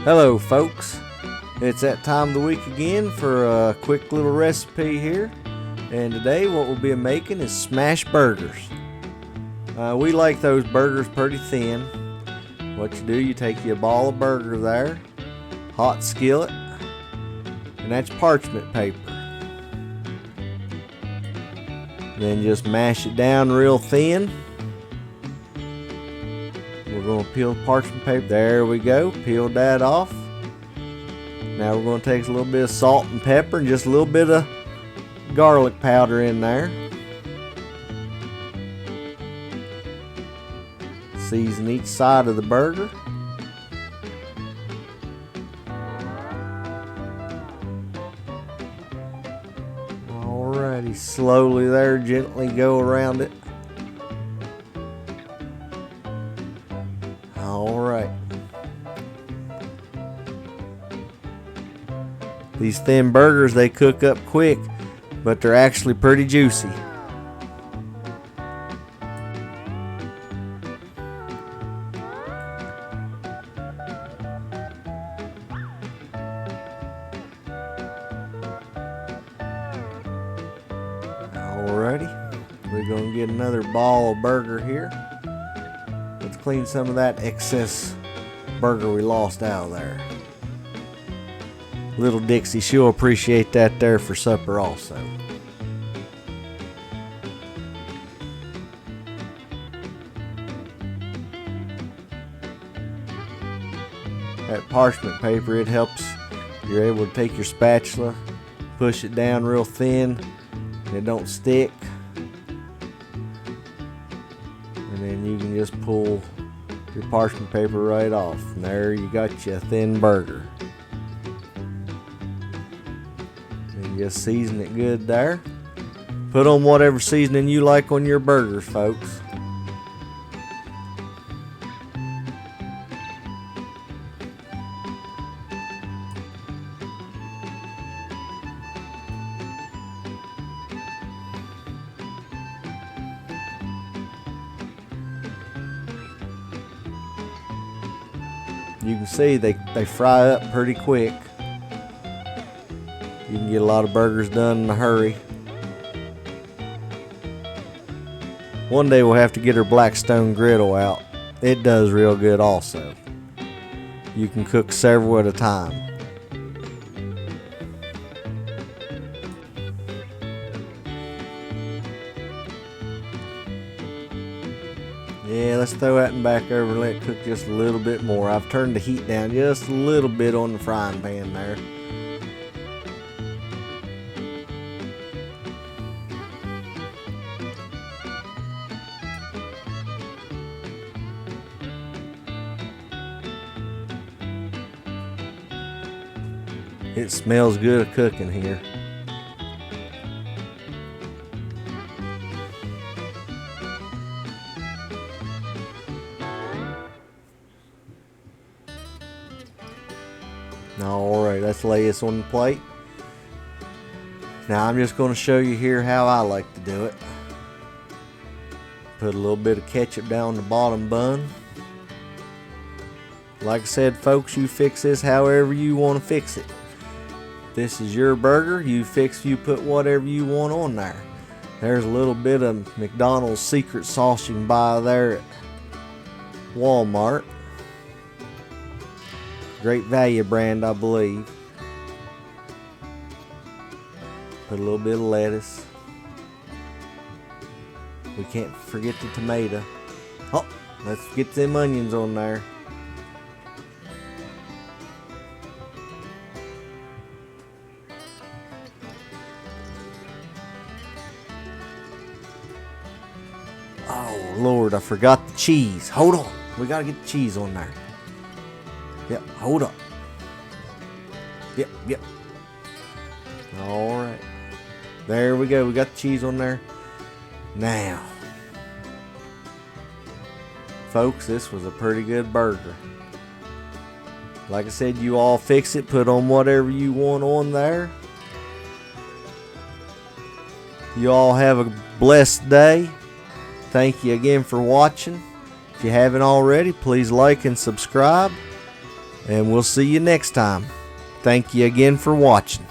Hello folks, it's that time of the week again for a quick little recipe here, and today what we'll be making is smash burgers. We like those burgers pretty thin. What you do, you take your ball of burger there, hot skillet, and that's parchment paper. Then just mash it down real thin. We're going to peel parchment paper. There we go. Peeled that off. Now we're going to take a little bit of salt and pepper and just a little bit of garlic powder in there. Season each side of the burger. Alrighty, slowly there, gently go around it. Alright. These thin burgers, they cook up quick, but they're actually pretty juicy. Alrighty, we're going to get another ball of burger here. Let's clean some of that excess burger we lost out of there. Little Dixie, she'll appreciate that there for supper also. That parchment paper, it helps. You're able to take your spatula, push it down real thin, and it don't stick. And then you can just pull your parchment paper right off. And there you got you a thin burger. And just season it good there. Put on whatever seasoning you like on your burgers, folks. You can see they fry up pretty quick. You can get a lot of burgers done in a hurry. One day we'll have to get our Blackstone griddle out. It does real good also. You can cook several at a time. Yeah, let's throw that in back over and let it cook just a little bit more. I've turned the heat down just a little bit on the frying pan there. It smells good of cooking here. Alright, let's lay this on the plate. Now I'm just going to show you here how I like to do it. Put a little bit of ketchup down the bottom bun. Like I said, folks, you fix this however you want to fix it. This is your burger. You put whatever you want on there. There's a little bit of McDonald's secret sauce you can buy there at Walmart. Great value brand, I believe. Put a little bit of lettuce. We can't forget the tomato. Oh, let's get them onions on there. Oh Lord, I forgot the cheese. Hold on, we gotta get the cheese on there. Yep, hold up. Yep. Alright. There we go. We got the cheese on there. Now, folks, this was a pretty good burger. Like I said, you all fix it. Put on whatever you want on there. You all have a blessed day. Thank you again for watching. If you haven't already, please like and subscribe. And we'll see you next time. Thank you again for watching.